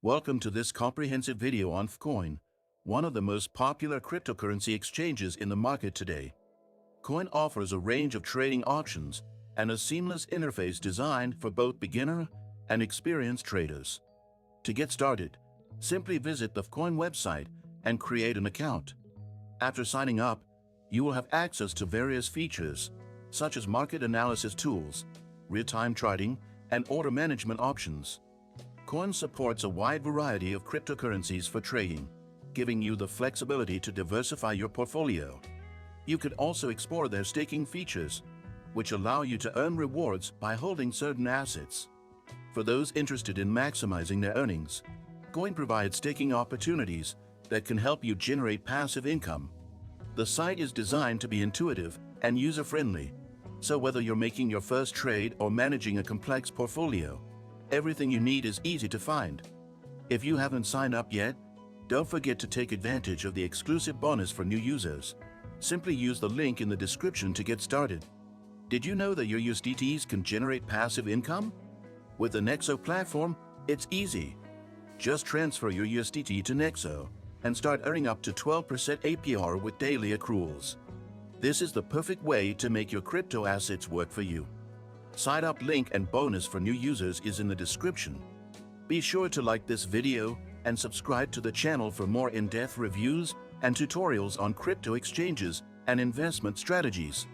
Welcome to this comprehensive video on Fcoin, one of the most popular cryptocurrency exchanges in the market today. Coin offers a range of trading options and a seamless interface designed for both beginner and experienced traders. To get started, simply visit the Fcoin website and create an account. After signing up, you will have access to various features, such as market analysis tools, real-time trading, and order management options. Coin supports a wide variety of cryptocurrencies for trading, giving you the flexibility to diversify your portfolio. You could also explore their staking features, which allow you to earn rewards by holding certain assets. For those interested in maximizing their earnings, Coin provides staking opportunities that can help you generate passive income. The site is designed to be intuitive and user-friendly, so whether you're making your first trade or managing a complex portfolio, everything you need is easy to find. If you haven't signed up yet, don't forget to take advantage of the exclusive bonus for new users. Simply use the link in the description to get started. Did you know that your USDTs can generate passive income? With the Nexo platform, it's easy. Just transfer your USDT to Nexo and start earning up to 12% APR with daily accruals. This is the perfect way to make your crypto assets work for you. Sign up link and bonus for new users is in the description. Be sure to like this video and subscribe to the channel for more in-depth reviews and tutorials on crypto exchanges and investment strategies.